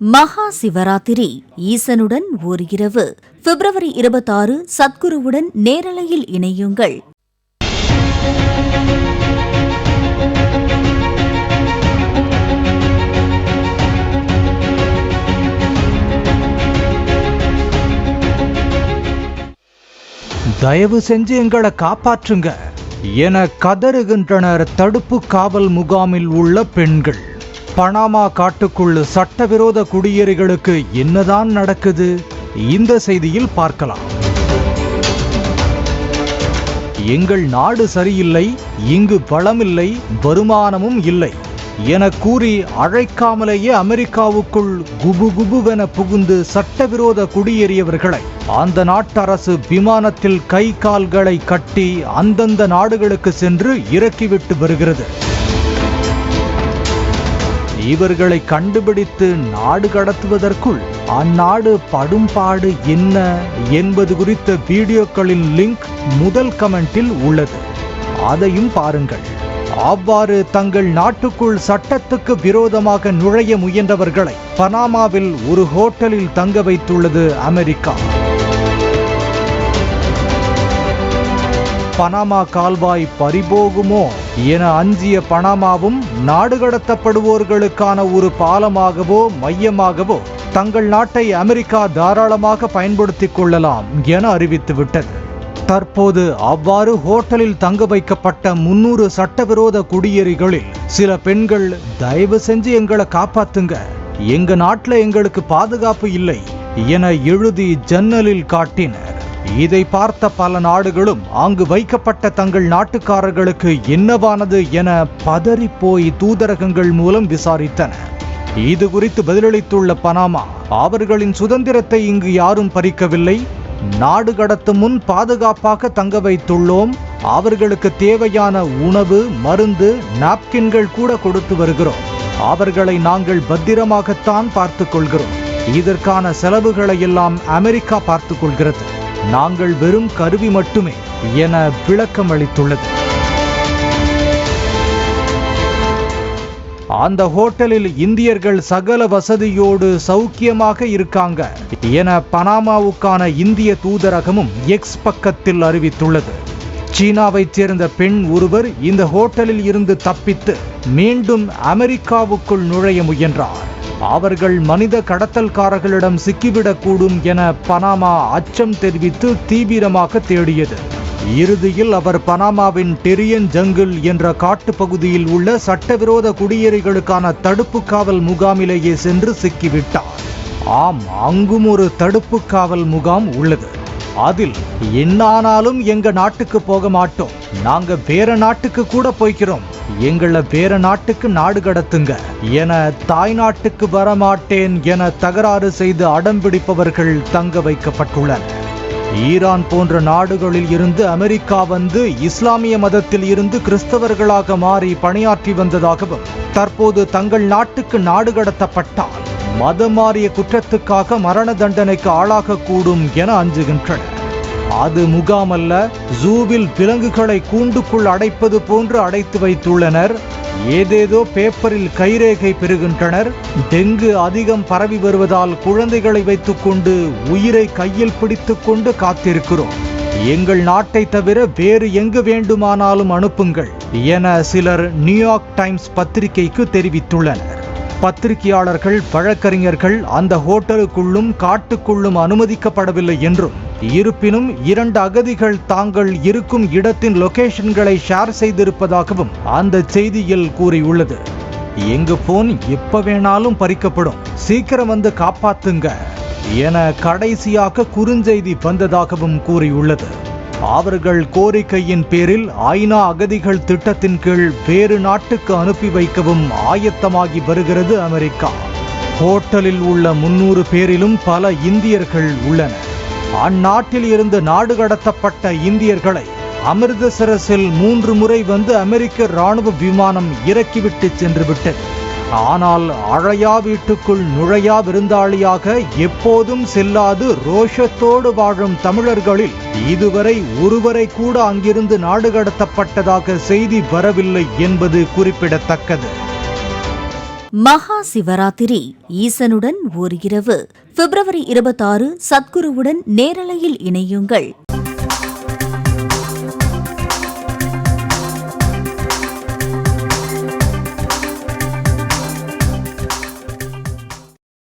மகா சிவராத்திரி ஈசனுடன் ஓர் இரவு பிப்ரவரி 26 சத்குருவுடன் நேரலையில் இணையுங்கள். தயவு செஞ்சு எங்களை காப்பாற்றுங்க என கதறுகின்றனர் தடுப்பு காவல் முகாமில் உள்ள பெண்கள். பனாமா காட்டுக்குள் சட்டவிரோத குடியேறிகளுக்கு என்னதான் நடக்குது? இந்த செய்தியில் பார்க்கலாம். எங்கள் நாடு சரியில்லை, இங்கு பலமில்லை, வருமானமும் இல்லை என கூறி அழைக்காமலேயே அமெரிக்காவுக்குள் குபுகுபுவென புகுந்து சட்டவிரோத குடியேறியவர்களை அந்த நாட்டு அரசு விமானத்தில் கை கால்களை கட்டி அந்தந்த நாடுகளுக்கு சென்று இறக்கிவிட்டு வருகிறது. இவர்களை கண்டுபிடித்து நாடு கடத்துவதற்குள் அந்நாடு படும்பாடு என்ன என்பது குறித்த வீடியோக்களின் லிங்க் முதல் கமெண்டில் உள்ளது. அதையும் பாருங்கள். அவ்வாறு தங்கள் நாட்டுக்குள் சட்டத்துக்கு விரோதமாக நுழைய முயன்றவர்களை பனாமாவில் ஒரு ஹோட்டலில் தங்க வைத்துள்ளது அமெரிக்கா. பனாமா கால்வாய் பறிபோகுமோ என அஞ்சிய பனாமாவும் நாடு கடத்தப்படுவோர்களுக்கான ஒரு பாலமாகவோ மையமாகவோ தங்கள் நாட்டை அமெரிக்கா தாராளமாக பயன்படுத்திக் கொள்ளலாம் என அறிவித்துவிட்டது. தற்போது அவ்வாறு ஹோட்டலில் தங்க வைக்கப்பட்ட 300 சட்டவிரோத குடியேறிகளில் சில பெண்கள் தயவு செஞ்சு எங்களை காப்பாத்துங்க, எங்க நாட்டுல எங்களுக்கு பாதுகாப்பு இல்லை என எழுதி ஜன்னலில் காட்டினர். இதை பார்த்த பல நாடுகளும் அங்கு வைக்கப்பட்ட தங்கள் நாட்டுக்காரர்களுக்கு என்னவானது என பதறி போய் தூதரகங்கள் மூலம் விசாரித்தன. இது குறித்து பதிலளித்துள்ள பனாமா, அவர்களின் சுதந்திரத்தை இங்கு யாரும் பறிக்கவில்லை, நாடு கடத்தும் முன் பாதுகாப்பாக தங்க வைத்துள்ளோம், அவர்களுக்கு தேவையான உணவு, மருந்து, நாப்கின்கள் கூட கொடுத்து வருகிறோம், அவர்களை நாங்கள் பத்திரமாகத்தான் பார்த்துக் கொள்கிறோம், இதற்கான செலவுகளை எல்லாம் அமெரிக்கா பார்த்துக் கொள்கிறது, நாங்கள் வெறும் கருவி மட்டுமே என விளக்கம் அளித்துள்ளது. அந்த ஹோட்டலில் இந்தியர்கள் சகல வசதியோடு சௌக்கியமாக இருக்காங்க என பனாமாவுக்கான இந்திய தூதரகமும் எக்ஸ் பக்கத்தில் அறிவித்துள்ளது. சீனாவைச் சேர்ந்த பெண் ஒருவர் இந்த ஹோட்டலில் இருந்து தப்பித்து மீண்டும் அமெரிக்காவுக்குள் நுழைய முயன்றார். அவர்கள் மனித கடத்தல்காரர்களிடம் சிக்கிவிடக்கூடும் என பனாமா அச்சம் தெரிவித்து தீவிரமாக தேடியது. இறுதியில் அவர் பனாமாவின் டெரியன் ஜங்கிள் என்ற காட்டுப்பகுதியில் உள்ள சட்டவிரோத குடியேறிகளுக்கான தடுப்பு காவல் முகாமிலேயே சென்று சிக்கிவிட்டார். ஆம், அங்கும் ஒரு தடுப்பு காவல் முகாம் உள்ளது. அதில் என்னானாலும் எங்க நாட்டுக்கு போக மாட்டோம், நாங்க வேற நாட்டுக்கு கூட போய்க்கிறோம், எங்களை வேற நாட்டுக்கு நாடு கடத்துங்க என தாய் நாட்டுக்கு வரமாட்டேன் என தகராறு செய்து அடம்பிடிப்பவர்கள் தங்க வைக்கப்பட்டுள்ளனர். ஈரான் போன்ற நாடுகளில் இருந்து அமெரிக்கா வந்து இஸ்லாமிய மதத்தில் இருந்து கிறிஸ்தவர்களாக மாறி பணியாற்றி வந்ததாகவும் தற்போது தங்கள் நாட்டுக்கு நாடு கடத்தப்பட்டால் மதம் மாறிய குற்றத்துக்காக மரண தண்டனைக்கு ஆளாகக்கூடும் என அஞ்சுகின்றனர். அது முகாமல்ல, ஜூவில் விலங்குகளை கூண்டுக்குள் அடைப்பது போன்று அடைத்து வைத்துள்ளனர். ஏதேதோ பேப்பரில் கைரேகை பெறுகின்றனர். டெங்கு அதிகம் பரவி வருவதால் குழந்தைகளை வைத்துக்கொண்டு உயிரை கையில் பிடித்துக் கொண்டு காத்திருக்கிறோம், எங்கள் நாட்டை தவிர வேறு எங்கு வேண்டுமானாலும் அனுப்புங்கள் என சிலர் நியூயார்க் டைம்ஸ் பத்திரிகைக்கு தெரிவித்துள்ளனர். பத்திரிகையாளர்கள், வழக்கறிஞர்கள் அந்த ஹோட்டலுக்குள்ளும் காட்டுக்குள்ளும் அனுமதிக்கப்படவில்லை என்றும், இருப்பினும் 2 அகதிகள் தாங்கள் இருக்கும் இடத்தின் லொகேஷன்களை ஷேர் செய்திருப்பதாகவும் அந்த செய்தியில் கூறியுள்ளது. எங்க போன் எப்ப வேணாலும் பறிக்கப்படும், சீக்கிரம் வந்து காப்பாத்துங்க என கடைசியாக குறுஞ்செய்தி வந்ததாகவும் கூறியுள்ளது. அவர்கள் கோரிக்கையின் பேரில் ஐநா அகதிகள் திட்டத்தின் கீழ் வேறு நாட்டுக்கு அனுப்பி வைக்கவும் ஆயத்தமாகி வருகிறது அமெரிக்கா. ஹோட்டலில் உள்ள 300 பேரிலும் பல இந்தியர்கள் உள்ளனர். அந்நாட்டில் இருந்து நாடு கடத்தப்பட்ட இந்தியர்களை அமிர்தசரஸில் 3 முறை வந்து அமெரிக்க ராணுவ விமானம் இறக்கிவிட்டு சென்று விட்டது. ஆனால் அழையா வீட்டுக்குள் நுழையா விருந்தாளியாக எப்போதும் செல்லாது ரோஷத்தோடு வாழும் தமிழர்களில் இதுவரை ஒருவரை கூட அங்கிருந்து நாடு கடத்தப்பட்டதாக செய்தி வரவில்லை என்பது குறிப்பிடத்தக்கது. மகா சிவராத்திரி ஈசனுடன் ஓர் இரவு. பிப்ரவரி 26 சத்குருவுடன் நேரலையில் இணையுங்கள்.